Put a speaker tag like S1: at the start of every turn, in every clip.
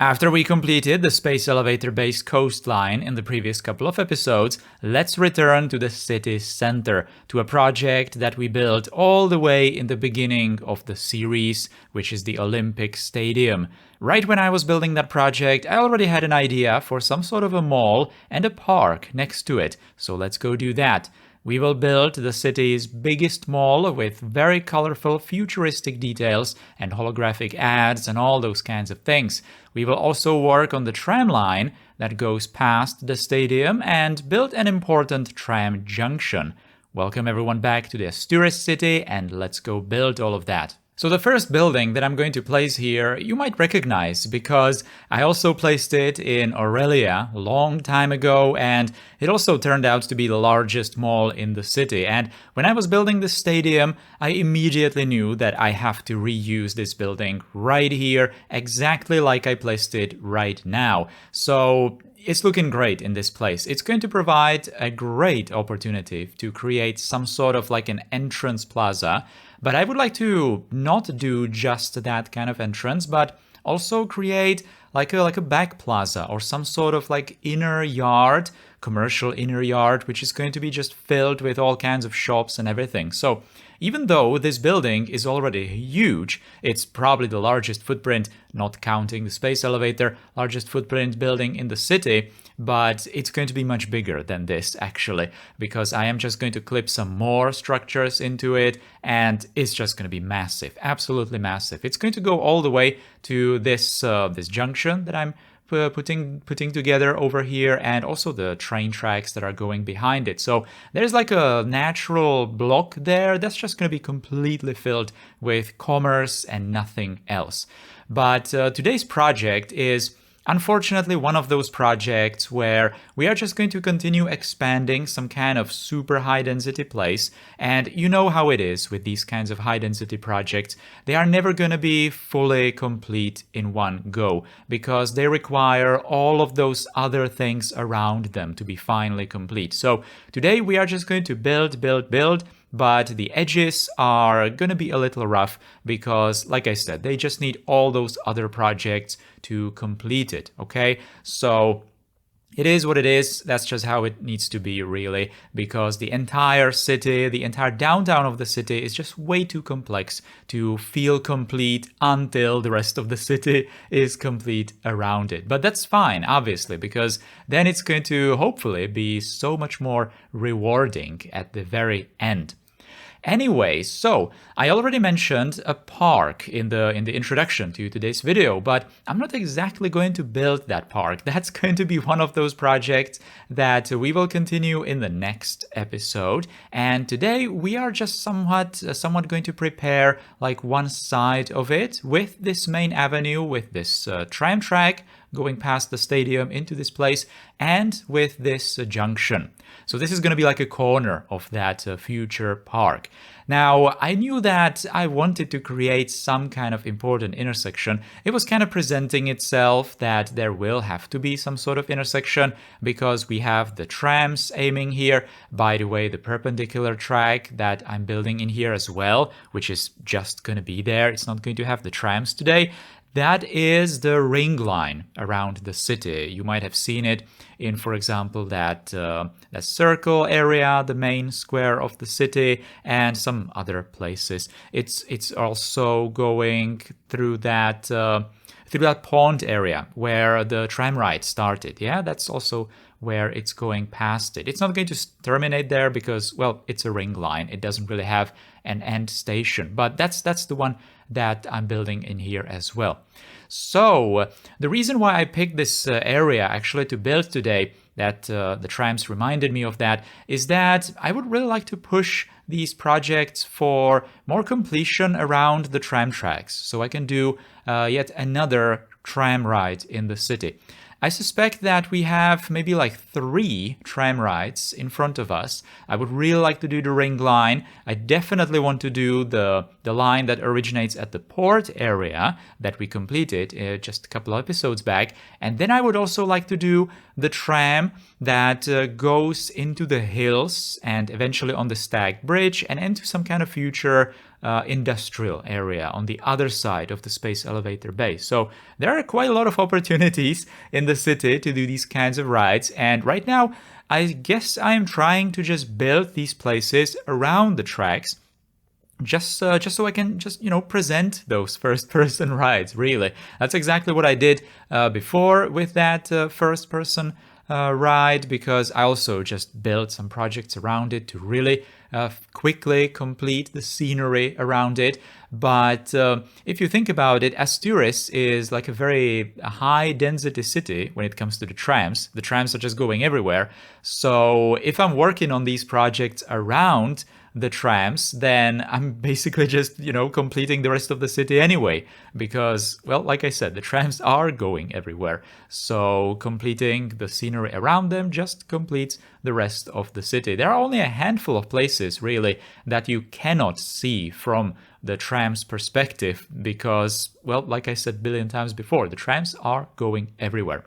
S1: After we completed the space elevator-based coastline in the previous couple of episodes, let's return to the city center, to a project that we built all the way in the beginning of the series, which is the Olympic Stadium. Right when I was building that project, I already had an idea for some sort of a mall and a park next to it, so let's go do that. We will build the city's biggest mall with very colorful futuristic details and holographic ads and all those kinds of things. We will also work on the tram line that goes past the stadium and build an important tram junction. Welcome everyone back to the Asturis city, and let's go build all of that. So the first building that I'm going to place here, you might recognize because I also placed it in Aurelia a long time ago, and it also turned out to be the largest mall in the city. And when I was building the stadium, I immediately knew that I have to reuse this building right here, exactly like I placed it right now. So it's looking great in this place. It's going to provide a great opportunity to create some sort of like an entrance plaza. But I would like to not do just that kind of entrance, but also create like a back plaza or some sort of like inner yard, commercial inner yard, which is going to be just filled with all kinds of shops and everything. So even though this building is already huge, it's probably the largest footprint, not counting the space elevator, largest footprint building in the city, but it's going to be much bigger than this actually, because I am just going to clip some more structures into it, and it's just going to be massive, absolutely massive. It's going to go all the way to this this junction that I'm putting together over here, and also the train tracks that are going behind it. So there's like a natural block there that's just going to be completely filled with commerce and nothing else. But today's project is unfortunately one of those projects where we are just going to continue expanding some kind of super high density place. And you know how it is with these kinds of high density projects. They are never going to be fully complete in one go because they require all of those other things around them to be finally complete. So today we are just going to build, but the edges are going to be a little rough because, like I said, they just need all those other projects to complete it, okay? So it is what it is. That's just how it needs to be, really, because the entire city, the entire downtown of the city is just way too complex to feel complete until the rest of the city is complete around it. But that's fine, obviously, because then it's going to hopefully be so much more rewarding at the very end. Anyway, so I already mentioned a park in the introduction to today's video, but I'm not exactly going to build that park. That's going to be one of those projects that we will continue in the next episode. And today we are just somewhat going to prepare like one side of it with this main avenue, with this tram track going past the stadium into this place, and with this junction. So this is going to be like a corner of that future park. Now, I knew that I wanted to create some kind of important intersection. It was kind of presenting itself that there will have to be some sort of intersection because we have the trams aiming here. By the way, the perpendicular track that I'm building in here as well, which is just going to be there. It's not going to have the trams today. That is the ring line around the city. You might have seen it in, for example, that circle area, the main square of the city, and some other places. It's also going through that pond area where the tram ride started. Yeah, that's also where it's going past it. It's not going to terminate there because, well, it's a ring line. It doesn't really have an end station, but that's the one that I'm building in here as well. So the reason why I picked this area actually to build today, that the trams reminded me of that, is that I would really like to push these projects for more completion around the tram tracks, so I can do yet another tram ride in the city. I suspect that we have maybe like 3 tram rides in front of us. I would really like to do the ring line. I definitely want to do the line that originates at the port area that we completed just a couple of episodes back. And then I would also like to do the tram that goes into the hills and eventually on the Stag Bridge and into some kind of future industrial area on the other side of the space elevator base. So there are quite a lot of opportunities in the city to do these kinds of rides. And right now, I guess I am trying to just build these places around the tracks just so I can just, present those first-person rides, really. That's exactly what I did before with that first-person ride, because I also just built some projects around it to really quickly complete the scenery around it. But if you think about it, Asturis is like a very high-density city when it comes to the trams. The trams are just going everywhere. So if I'm working on these projects around the trams, then I'm basically just, completing the rest of the city anyway. Because, well, like I said, the trams are going everywhere. So completing the scenery around them just completes the rest of the city. There are only a handful of places, really, that you cannot see from the tram's perspective because, well, like I said a billion times before, the trams are going everywhere.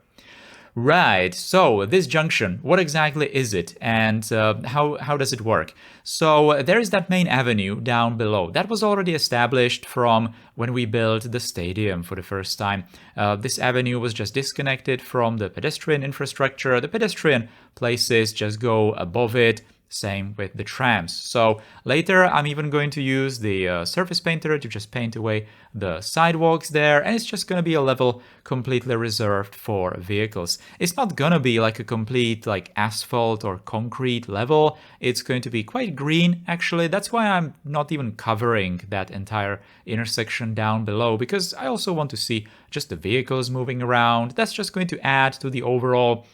S1: Right, so this junction, what exactly is it and how does it work? So there is that main avenue down below. That was already established from when we built the stadium for the first time. This avenue was just disconnected from the pedestrian infrastructure. The pedestrian places just go above it. Same with the trams. So later I'm even going to use the surface painter to just paint away the sidewalks there, and it's just going to be a level completely reserved for vehicles. It's not going to be like a complete like asphalt or concrete level. It's going to be quite green actually. That's why I'm not even covering that entire intersection down below, because I also want to see just the vehicles moving around. That's just going to add to the overall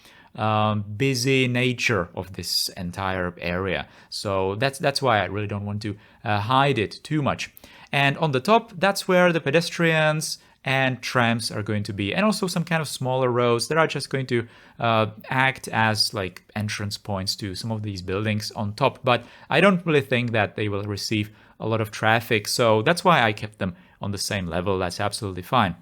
S1: busy nature of this entire area. So that's why I really don't want to hide it too much. And on the top, that's where the pedestrians and trams are going to be, and also some kind of smaller roads that are just going to act as like entrance points to some of these buildings on top. But I don't really think that they will receive a lot of traffic, so that's why I kept them on the same level. That's absolutely fine.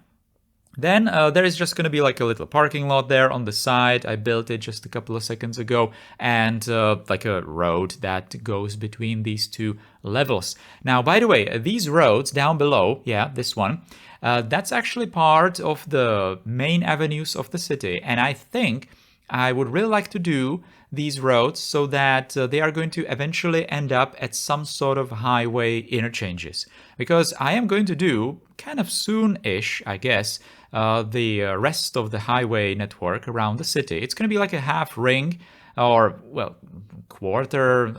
S1: Then there is just going to be like a little parking lot there on the side. I built it just a couple of seconds ago, and like a road that goes between these two levels. Now, by the way, these roads down below, yeah, this one, that's actually part of the main avenues of the city. And I think I would really like to do these roads so that they are going to eventually end up at some sort of highway interchanges. Because I am going to do, kind of soon-ish, I guess, the rest of the highway network around the city. It's going to be like a half ring, or, well,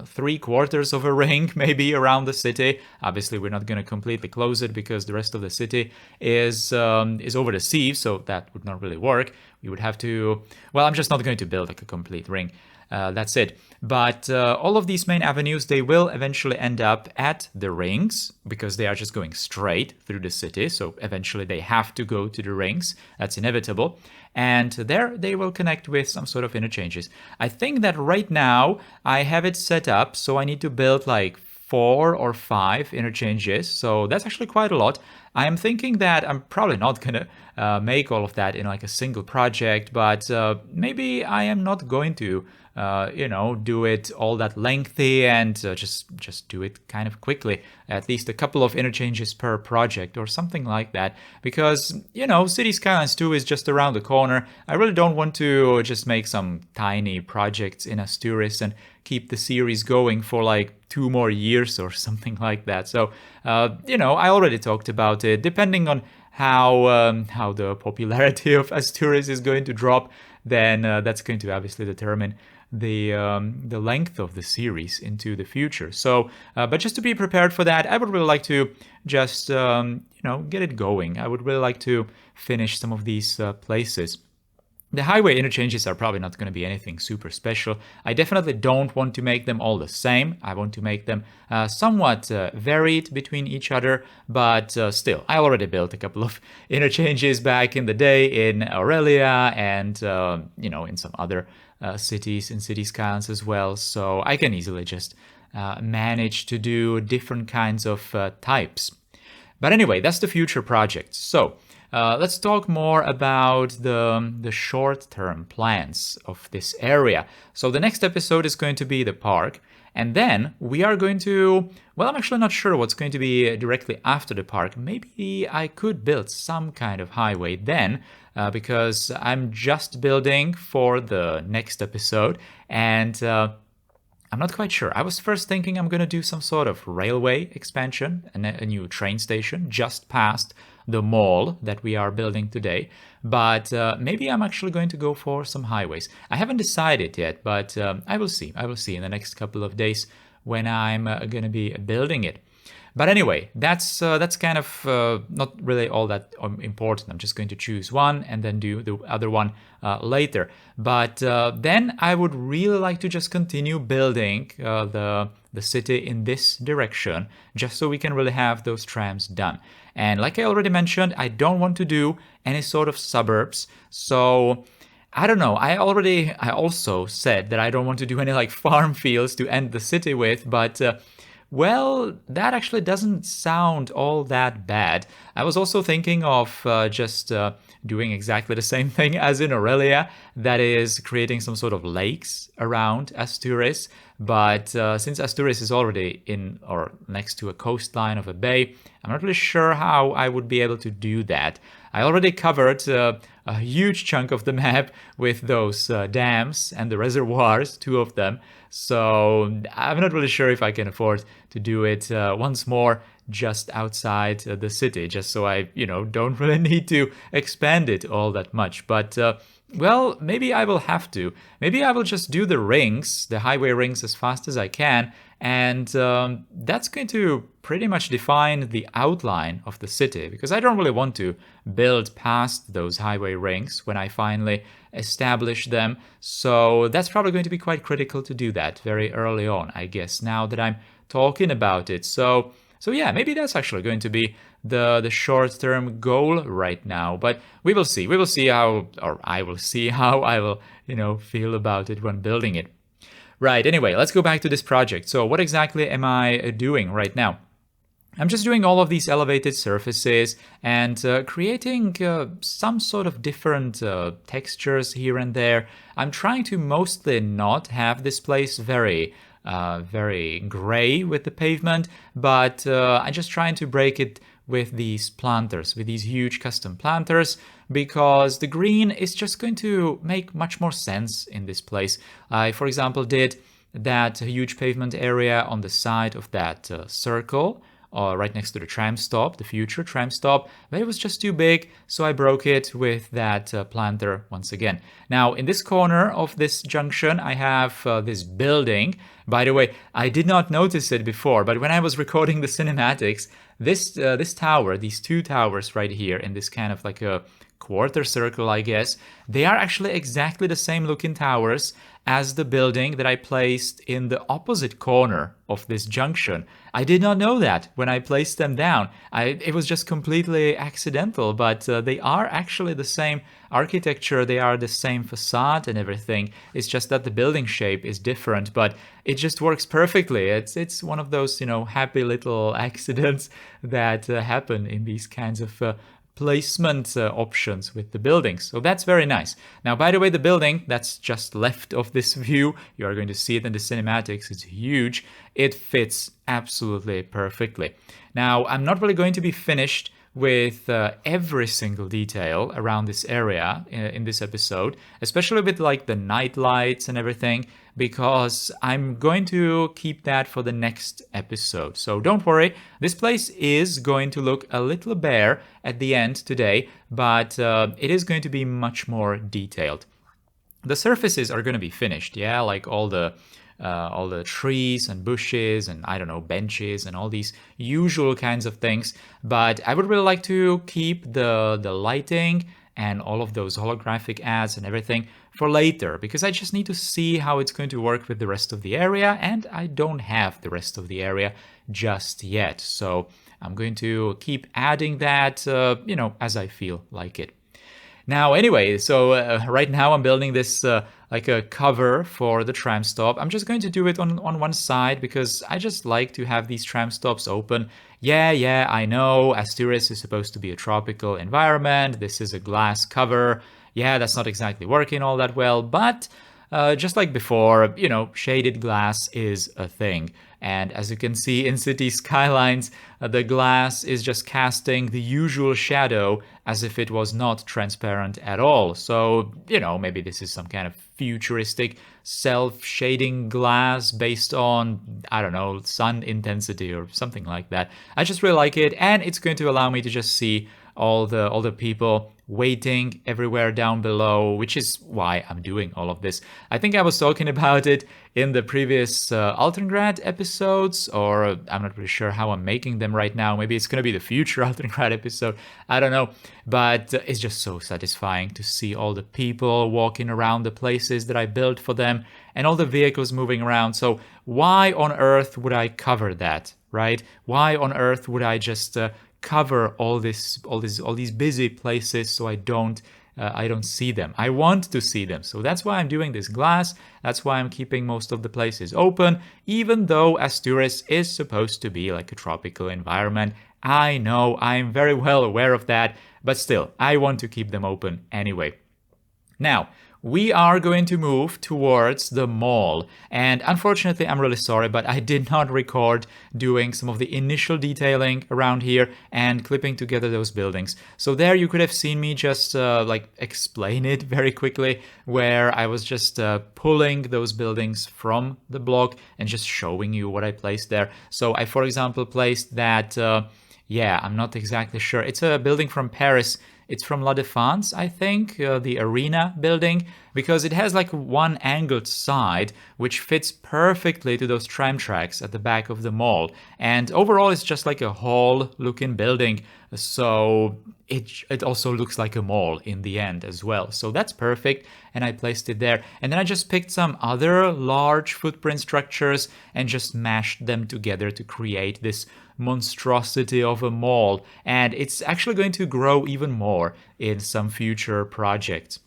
S1: three-quarters of a ring maybe around the city. Obviously, we're not going to completely close it because the rest of the city is over the sea, so that would not really work. We would have to, well, I'm just not going to build like a complete ring. That's it. But all of these main avenues, they will eventually end up at the rings because they are just going straight through the city. So eventually they have to go to the rings. That's inevitable. And there they will connect with some sort of interchanges. I think that right now I have it set up, so I need to build like 4 or 5 interchanges. So that's actually quite a lot. I am thinking that I'm probably not going to make all of that in like a single project, but maybe I am not going to do it all that lengthy and just do it kind of quickly, at least a couple of interchanges per project or something like that, because, City Skylines 2 is just around the corner. I really don't want to just make some tiny projects in Asturis and keep the series going for like 2 more years or something like that. So, I already talked about it. Depending on how the popularity of Asturis is going to drop, then that's going to obviously determine the length of the series into the future. So, but just to be prepared for that, I would really like to just get it going. I would really like to finish some of these places. The highway interchanges are probably not going to be anything super special. I definitely don't want to make them all the same. I want to make them somewhat varied between each other, but still, I already built a couple of interchanges back in the day in Aurelia and, in some other cities, in City Skylines as well. So I can easily just manage to do different kinds of types. But anyway, that's the future project. So let's talk more about the short-term plans of this area. So the next episode is going to be the park. And then we are going to, well, I'm actually not sure what's going to be directly after the park. Maybe I could build some kind of highway then, because I'm just building for the next episode. And I'm not quite sure. I was first thinking I'm going to do some sort of railway expansion, a new train station just past the mall that we are building today. But maybe I'm actually going to go for some highways. I haven't decided yet, but I will see. I will see in the next couple of days when I'm going to be building it. But anyway, that's kind of not really all that important. I'm just going to choose one and then do the other one later. But then I would really like to just continue building the city in this direction, just so we can really have those trams done. And like I already mentioned, I don't want to do any sort of suburbs. So I don't know. I also said that I don't want to do any like farm fields to end the city with, but well, that actually doesn't sound all that bad. I was also thinking of just doing exactly the same thing as in Aurelia, that is creating some sort of lakes around Asturis. But since Asturis is already in or next to a coastline of a bay, I'm not really sure how I would be able to do that. I already covered a huge chunk of the map with those dams and the reservoirs, two of them. So I'm not really sure if I can afford to do it once more just outside the city, just so I, don't really need to expand it all that much. But well, maybe I will have to. Maybe I will just do the rings, the highway rings, as fast as I can. And that's going to pretty much define the outline of the city, because I don't really want to build past those highway rings when I finally establish them. So that's probably going to be quite critical to do that very early on, I guess, now that I'm talking about it. So yeah, maybe that's actually going to be the short-term goal right now. But we will see. We will see how, or I will see how I will, feel about it when building it. Right, anyway, let's go back to this project. So what exactly am I doing right now? I'm just doing all of these elevated surfaces and creating some sort of different textures here and there. I'm trying to mostly not have this place very gray with the pavement, but I'm just trying to break it with these planters, with these huge custom planters, because the green is just going to make much more sense in this place. I, for example, did that huge pavement area on the side of that circle, right next to the tram stop, the future tram stop, but it was just too big, so I broke it with that planter once again. Now, in this corner of this junction, I have this building. By the way, I did not notice it before, but when I was recording the cinematics, this tower, these two towers right here in this kind of like a quarter circle, I guess, they are actually exactly the same looking towers as the building that I placed in the opposite corner of this junction. I did not know that when I placed them down. It was just completely accidental, but they are actually the same architecture, they are the same facade and everything. It's just that the building shape is different, but it just works perfectly. It's one of those, happy little accidents that happen in these kinds of placement options with the buildings. So that's very nice. Now, by the way, the building that's just left of this view, you are going to see it in the cinematics, it's huge. It fits absolutely perfectly. Now, I'm not really going to be finished with every single detail around this area in this episode, especially with like the night lights and everything, because I'm going to keep that for the next episode. So don't worry, this place is going to look a little bare at the end today, but it is going to be much more detailed. The surfaces are going to be finished, yeah, like all the trees and bushes and, I don't know, benches and all these usual kinds of things. But I would really like to keep the lighting and all of those holographic ads and everything for later, because I just need to see how it's going to work with the rest of the area, and I don't have the rest of the area just yet. So I'm going to keep adding that, as I feel like it. Now, anyway, so right now I'm building this like a cover for the tram stop. I'm just going to do it on one side because I just like to have these tram stops open yeah, I know Asturis is supposed to be a tropical environment. This is a glass cover. Yeah, that's not exactly working all that well, but just like before, shaded glass is a thing. And as you can see in City Skylines, the glass is just casting the usual shadow as if it was not transparent at all. So, maybe this is some kind of futuristic self-shading glass based on, I don't know, sun intensity or something like that. I just really like it, and it's going to allow me to just see all the people waiting everywhere down below, which is why I'm doing all of this. I think I was talking about it in the previous Altengrad episodes, or I'm not really sure how I'm making them right now. Maybe it's going to be the future Altengrad episode. I don't know. But it's just so satisfying to see all the people walking around the places that I built for them and all the vehicles moving around. So why on earth would I cover that, right? Why on earth would I just cover all these busy places so I don't see them. I want to see them. So that's why I'm doing this glass. That's why I'm keeping most of the places open, even though Asturis is supposed to be like a tropical environment. I know, I'm very well aware of that, but still, I want to keep them open anyway. Now, we are going to move towards the mall. And unfortunately, I'm really sorry, but I did not record doing some of the initial detailing around here and clipping together those buildings. So there you could have seen me just explain it very quickly, where I was just pulling those buildings from the block and just showing you what I placed there. So I, for example, placed that, I'm not exactly sure. It's a building from Paris. It's from La Défense, I think, the arena building, because it has like one angled side, which fits perfectly to those tram tracks at the back of the mall. And overall, it's just like a hall-looking building, so it also looks like a mall in the end as well. So that's perfect, and I placed it there. And then I just picked some other large footprint structures and just mashed them together to create this monstrosity of a mall, and it's actually going to grow even more in some future projects.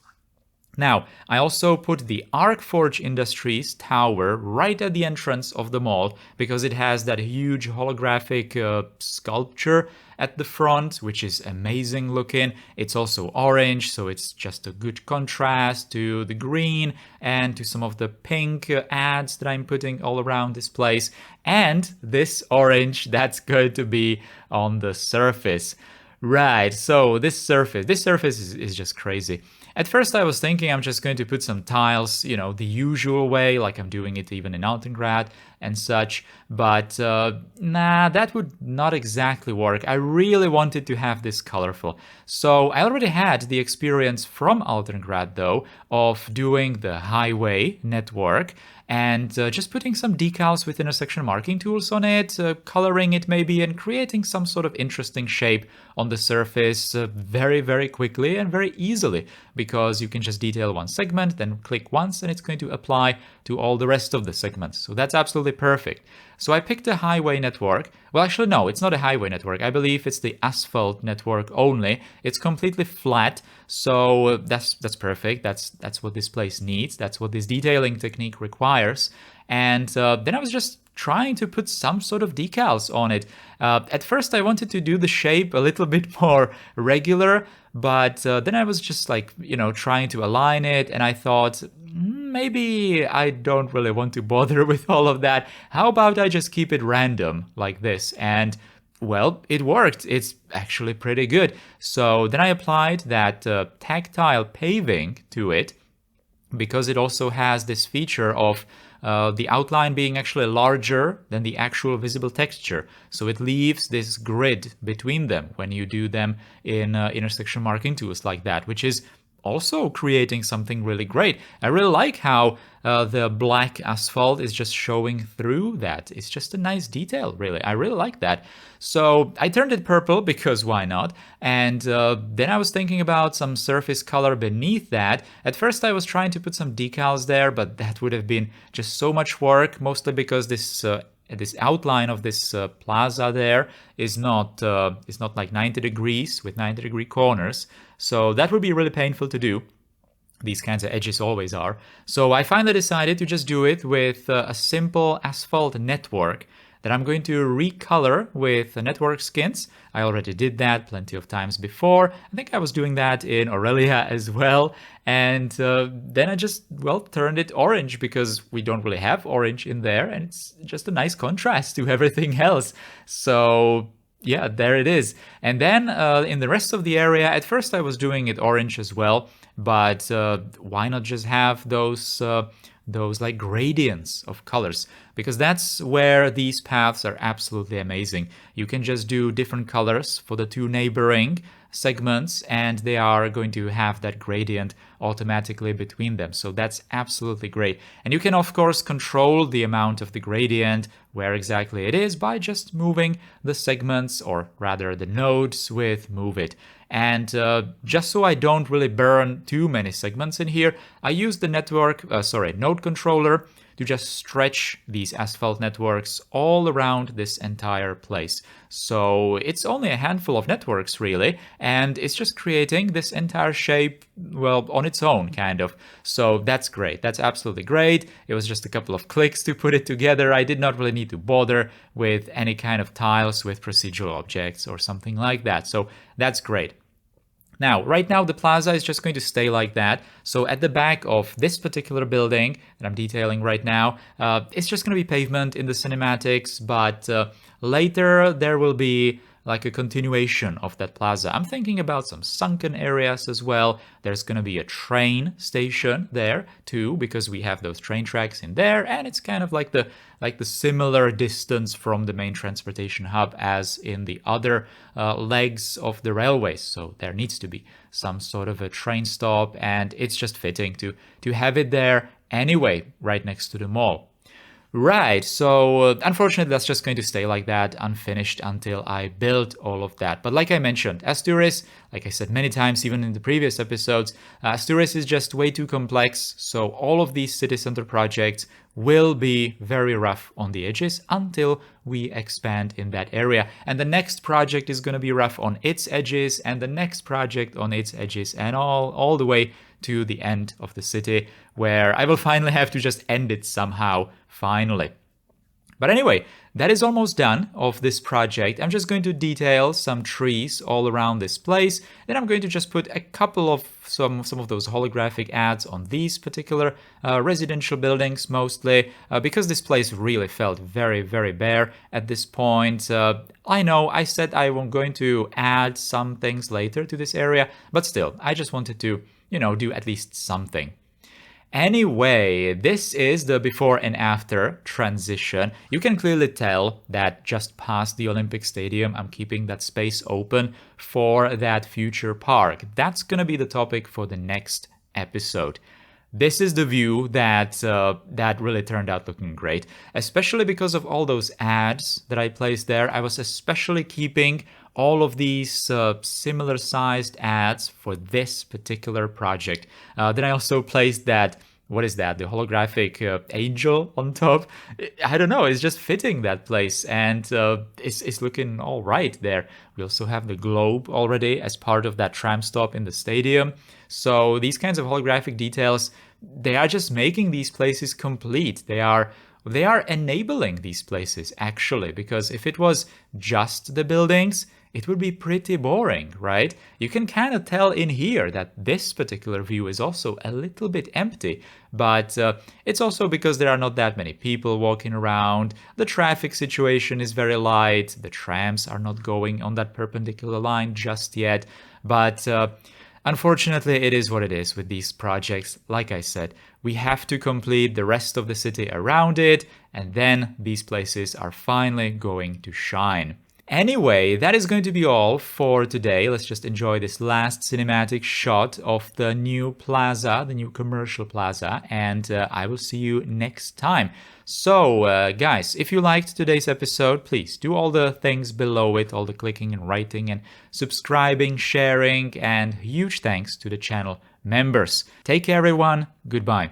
S1: Now, I also put the Arcforge Industries tower right at the entrance of the mall because it has that huge holographic sculpture at the front, which is amazing looking. It's also orange, so it's just a good contrast to the green and to some of the pink ads that I'm putting all around this place. And this orange, that's going to be on the surface. Right, so this surface is just crazy. At first I was thinking I'm just going to put some tiles, the usual way, like I'm doing it even in Altengrad and such, but nah, that would not exactly work. I really wanted to have this colorful. So I already had the experience from Altengrad though, of doing the highway network, and just putting some decals with intersection marking tools on it, coloring it maybe, and creating some sort of interesting shape on the surface very, very quickly and very easily, because you can just detail one segment, then click once, and it's going to apply to all the rest of the segments. So that's absolutely perfect. So I picked a highway network. Well, actually, no, it's not a highway network. I believe it's the asphalt network only. It's completely flat, so that's perfect. That's what this place needs. That's what this detailing technique requires. And then I was just trying to put some sort of decals on it. At first, I wanted to do the shape a little bit more regular, but then I was just trying to align it, and I thought, maybe I don't really want to bother with all of that. How about I just keep it random like this? And well, it worked. It's actually pretty good. So then I applied that tactile paving to it, because it also has this feature of the outline being actually larger than the actual visible texture. So it leaves this grid between them when you do them in intersection marking tools like that, which is also creating something really great. I really like how the black asphalt is just showing through that. It's just a nice detail, really. I really like that. So I turned it purple because why not? And then I was thinking about some surface color beneath that. At first I was trying to put some decals there, but that would have been just so much work, mostly because this outline of this plaza there is not like 90 degrees with 90-degree corners. So that would be really painful to do. These kinds of edges always are. So I finally decided to just do it with a simple asphalt network that I'm going to recolor with network skins. I already did that plenty of times before. I think I was doing that in Aurelia as well. And then I just, well, turned it orange because we don't really have orange in there. And it's just a nice contrast to everything else. So yeah, there it is. And then in the rest of the area, at first I was doing it orange as well. But why not just have those like gradients of colors, because that's where these paths are absolutely amazing. You can just do different colors for the two neighboring segments and they are going to have that gradient automatically between them. So that's absolutely great. And you can of course control the amount of the gradient, where exactly it is, by just moving the segments, or rather the nodes with move it. And just so I don't really burn too many segments in here, I use the node controller to just stretch these asphalt networks all around this entire place. So it's only a handful of networks really, and it's just creating this entire shape, well, on its own kind of. So that's great. That's absolutely great. It was just a couple of clicks to put it together. I did not really need to bother with any kind of tiles with procedural objects or something like that. So that's great. Now, right now, the plaza is just going to stay like that. So at the back of this particular building that I'm detailing right now, it's just going to be pavement in the cinematics, but later there will be like a continuation of that plaza. I'm thinking about some sunken areas as well. There's going to be a train station there too, because we have those train tracks in there, and it's kind of like the similar distance from the main transportation hub as in the other legs of the railways. So there needs to be some sort of a train stop, and it's just fitting to have it there anyway, right next to the mall. Right, so unfortunately that's just going to stay like that, unfinished, until I build all of that. But like I mentioned, Asturis, like I said many times even in the previous episodes, Asturis is just way too complex, so all of these city center projects will be very rough on the edges until we expand in that area. And the next project is going to be rough on its edges, and the next project on its edges, and all the way to the end of the city, where I will finally have to just end it somehow, finally. But anyway, that is almost done of this project. I'm just going to detail some trees all around this place. Then I'm going to just put a couple of some of those holographic ads on these particular residential buildings mostly, because this place really felt very, very bare at this point. I know I said I was going to add some things later to this area, but still, I just wanted to, do at least something. Anyway, this is the before and after transition. You can clearly tell that just past the Olympic Stadium, I'm keeping that space open for that future park. That's gonna be the topic for the next episode. This is the view that really turned out looking great, especially because of all those ads that I placed there. I was especially keeping all of these similar sized ads for this particular project. Then I also placed that, what is that, the holographic angel on top. I don't know, it's just fitting that place, and it's looking all right there. We also have the globe already as part of that tram stop in the stadium. So these kinds of holographic details, they are just making these places complete. They are enabling these places actually, because if it was just the buildings, it would be pretty boring, right? You can kind of tell in here that this particular view is also a little bit empty, but it's also because there are not that many people walking around. The traffic situation is very light. The trams are not going on that perpendicular line just yet, but unfortunately, it is what it is with these projects. Like I said, we have to complete the rest of the city around it, and then these places are finally going to shine. Anyway, that is going to be all for today. Let's just enjoy this last cinematic shot of the new plaza, the new commercial plaza, and I will see you next time. So, guys, if you liked today's episode, please do all the things below it, all the clicking and writing and subscribing, sharing, and huge thanks to the channel members. Take care, everyone. Goodbye.